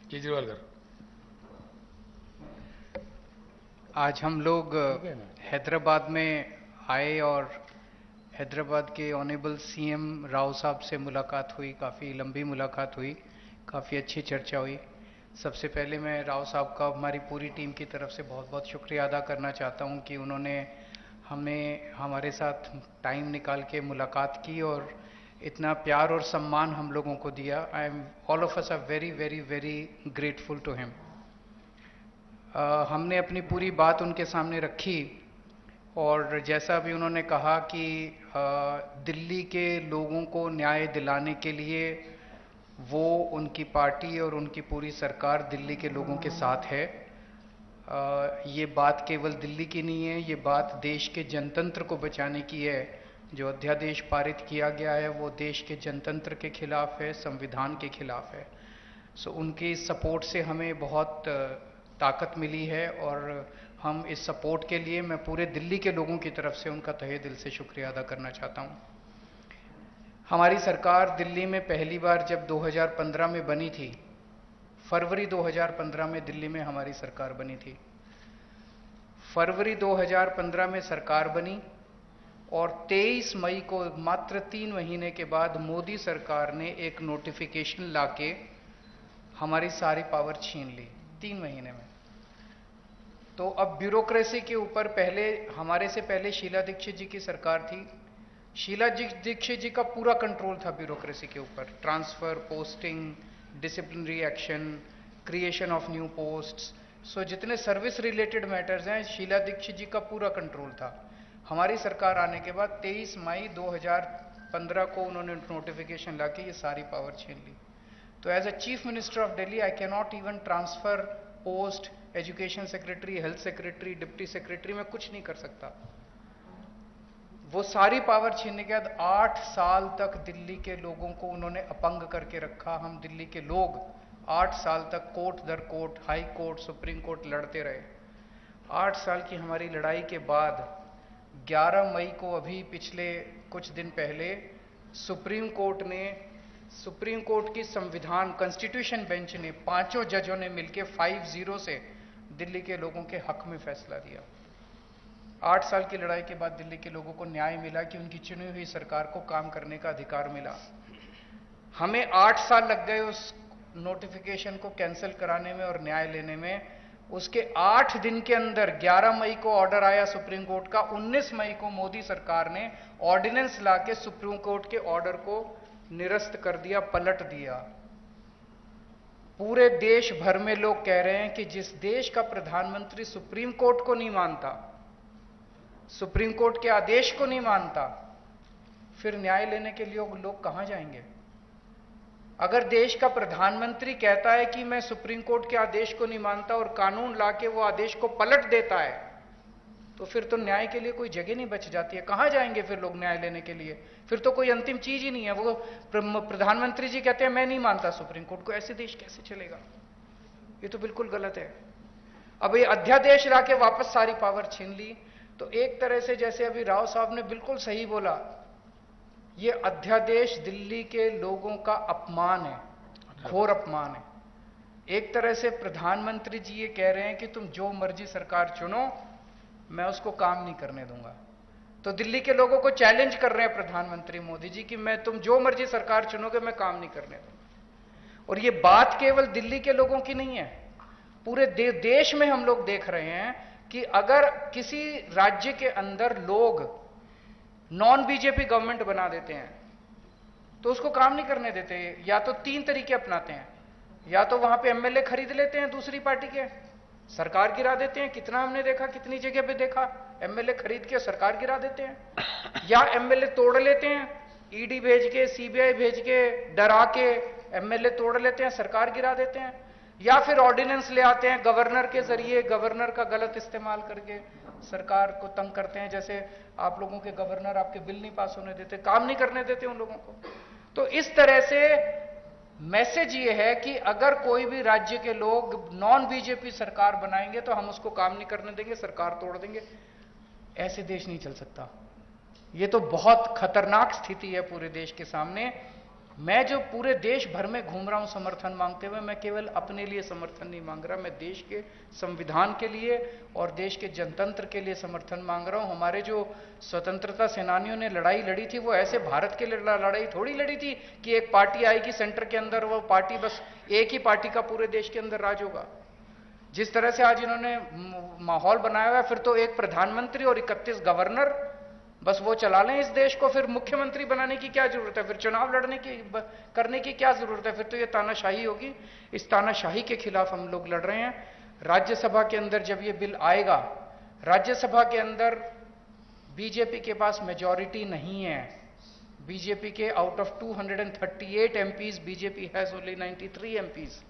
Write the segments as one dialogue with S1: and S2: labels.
S1: केजरीवाल कर।
S2: आज हम लोग हैदराबाद में आए और हैदराबाद के ऑनेबल सीएम राव साहब से मुलाकात हुई। काफ़ी लंबी मुलाकात हुई, काफ़ी अच्छी चर्चा हुई। सबसे पहले मैं राव साहब का हमारी पूरी टीम की तरफ से बहुत बहुत शुक्रिया अदा करना चाहता हूं कि उन्होंने हमें हमारे साथ टाइम निकाल के मुलाकात की और इतना प्यार और सम्मान हम लोगों को दिया। I am all of us are very very very grateful to him. हमने अपनी पूरी बात उनके सामने रखी और जैसा भी उन्होंने कहा कि दिल्ली के लोगों को न्याय दिलाने के लिए वो, उनकी पार्टी और उनकी पूरी सरकार दिल्ली के लोगों के साथ है। ये बात केवल दिल्ली की नहीं है, ये बात देश के जनतंत्र को बचाने की है। जो अध्यादेश पारित किया गया है वो देश के जनतंत्र के खिलाफ है, संविधान के खिलाफ है। सो उनकी सपोर्ट से हमें बहुत ताकत मिली है और हम इस सपोर्ट के लिए मैं पूरे दिल्ली के लोगों की तरफ से उनका तहे दिल से शुक्रिया अदा करना चाहता हूं। हमारी सरकार दिल्ली में पहली बार जब 2015 में बनी थी, फरवरी 2015 में दिल्ली में हमारी सरकार बनी थी। फरवरी 2015 में सरकार बनी और 23 मई को, मात्र 3 महीने के बाद, मोदी सरकार ने एक नोटिफिकेशन लाके हमारी सारी पावर छीन ली 3 महीने में। तो अब ब्यूरोक्रेसी के ऊपर, पहले हमारे से पहले शीला दीक्षित जी की सरकार थी। शीला दीक्षित जी का पूरा कंट्रोल था ब्यूरोक्रेसी के ऊपर, transfer, posting, disciplinary action, creation of new posts. So जितने सर्विस रिलेटेड मैटर्स हैं, शीला दीक्षित जी का पूरा कंट्रोल था। हमारी सरकार आने के बाद 23 मई 2015 को उन्होंने नोटिफिकेशन लाके ये सारी पावर छीन ली। तो as a chief minister of Delhi I can not even transfer post, education secretary, health secretary, deputy secretary, मैं कुछ नहीं कर सकता। वो सारी पावर छीनने के बाद 8 साल तक दिल्ली के लोगों को उन्होंने अपंग करके रखा। हम दिल्ली के लोग 8 साल तक कोर्ट दर court, high court, supreme court लड़ते रहे। 8 साल की हमारी लड़ाई के बाद 11 मई को, अभी पिछले कुछ दिन पहले, सुप्रीम कोर्ट की संविधान कॉन्स्टिट्यूशन बेंच ने, 5 जजों ने मिलकर 5-0 से दिल्ली के लोगों के हक में फैसला दिया। 8 साल की लड़ाई के बाद दिल्ली के लोगों को न्याय मिला कि उनकी चुनी हुई सरकार को काम करने का अधिकार मिला। हमें 8 साल लग गए उस नोटिफिकेशन को कैंसिल कराने में और न्याय लेने में। उसके 8 दिन के अंदर 11 मई को ऑर्डर आया सुप्रीम कोर्ट का। 19 मई को मोदी सरकार ने ऑर्डिनेंस लाके सुप्रीम कोर्ट के ऑर्डर को निरस्त कर दिया, पलट दिया। पूरे देश भर में लोग कह रहे हैं कि जिस देश का प्रधानमंत्री सुप्रीम कोर्ट को नहीं मानता, सुप्रीम कोर्ट के आदेश को नहीं मानता, फिर न्याय लेने के लिए लोग कहां जाएंगे? अगर देश का प्रधानमंत्री कहता है कि मैं सुप्रीम कोर्ट के आदेश को नहीं मानता और कानून लाके वो आदेश को पलट देता है, तो फिर तो न्याय के लिए कोई जगह नहीं बच जाती है। कहां जाएंगे फिर लोग न्याय लेने के लिए? फिर तो कोई अंतिम चीज ही नहीं है। वो प्रधानमंत्री जी कहते हैं मैं नहीं मानता सुप्रीम कोर्ट को, ऐसे देश कैसे चलेगा? ये तो बिल्कुल गलत है। अब ये अध्यादेश लाके वापस सारी पावर छीन ली। तो एक तरह से, जैसे अभी राव साहब ने बिल्कुल सही बोला, ये अध्यादेश दिल्ली के लोगों का अपमान है, घोर अपमान है। एक तरह से प्रधानमंत्री जी ये कह रहे हैं कि तुम जो मर्जी सरकार चुनो, मैं उसको काम नहीं करने दूंगा। तो दिल्ली के लोगों को चैलेंज कर रहे हैं प्रधानमंत्री मोदी जी कि मैं, तुम जो मर्जी सरकार चुनोगे, मैं काम नहीं करने दूंगा। और ये बात केवल दिल्ली के लोगों की नहीं है, पूरे देश में हम लोग देख रहे हैं कि अगर किसी राज्य के अंदर लोग नॉन बीजेपी गवर्नमेंट बना देते हैं तो उसको काम नहीं करने देते। या तो 3 तरीके अपनाते हैं, या तो वहां पे एमएलए खरीद लेते हैं दूसरी पार्टी के, सरकार गिरा देते हैं। कितना हमने देखा, कितनी जगह पे देखा, एमएलए खरीद के सरकार गिरा देते हैं। या एमएलए तोड़ लेते हैं, ईडी भेज के, सीबीआई भेज के, डरा के एमएलए तोड़ लेते हैं, सरकार गिरा देते हैं। या फिर ऑर्डिनेंस ले आते हैं गवर्नर के जरिए, गवर्नर का गलत इस्तेमाल करके सरकार को तंग करते हैं। जैसे आप लोगों के गवर्नर आपके बिल नहीं पास होने देते, काम नहीं करने देते उन लोगों को। तो इस तरह से मैसेज ये है कि अगर कोई भी राज्य के लोग नॉन बीजेपी सरकार बनाएंगे तो हम उसको काम नहीं करने देंगे, सरकार तोड़ देंगे। ऐसे देश नहीं चल सकता। ये तो बहुत खतरनाक स्थिति है पूरे देश के सामने। मैं जो पूरे देश भर में घूम रहा हूं समर्थन मांगते हुए, मैं केवल अपने लिए समर्थन नहीं मांग रहा, मैं देश के संविधान के लिए और देश के जनतंत्र के लिए समर्थन मांग रहा हूं। हमारे जो स्वतंत्रता सेनानियों ने लड़ाई लड़ी थी, वो ऐसे भारत के लिए लड़ाई थोड़ी लड़ी थी कि एक पार्टी आएगी सेंटर के अंदर, वो पार्टी बस एक ही पार्टी का पूरे देश के अंदर राज होगा। जिस तरह से आज इन्होंने माहौल बनाया हुआ है, फिर तो एक प्रधानमंत्री और 31 गवर्नर बस वो चला लें इस देश को, फिर मुख्यमंत्री बनाने की क्या जरूरत है, फिर चुनाव लड़ने की करने की क्या जरूरत है, फिर तो ये तानाशाही होगी। इस तानाशाही के खिलाफ हम लोग लड़ रहे हैं। राज्यसभा के अंदर जब ये बिल आएगा, राज्यसभा के अंदर बीजेपी के पास मेजॉरिटी नहीं है। बीजेपी के out of 238 MPs, BJP has only 93 MPs.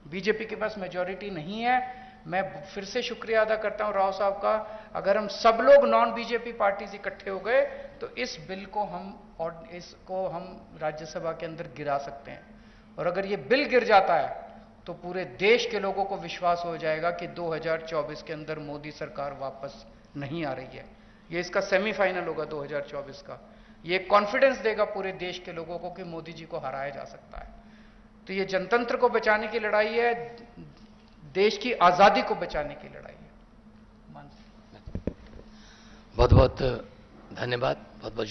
S2: BJP के पास मेजॉरिटी नहीं है। मैं फिर से शुक्रिया अदा करता हूं राव साहब का। अगर हम सब लोग नॉन बीजेपी पार्टीज इकट्ठे हो गए तो इस बिल को हम राज्यसभा के अंदर गिरा सकते हैं। और अगर ये बिल गिर जाता है तो पूरे देश के लोगों को विश्वास हो जाएगा कि 2024 के अंदर मोदी सरकार वापस नहीं आ रही है। ये इसका सेमीफाइनल होगा 2024 का। ये कॉन्फिडेंस देगा पूरे देश के लोगों को कि मोदी जी को हराया जा सकता है। तो ये जनतंत्र को बचाने की लड़ाई है, देश की आजादी को बचाने की लड़ाई है।
S3: बहुत बहुत धन्यवाद। बहुत बहुत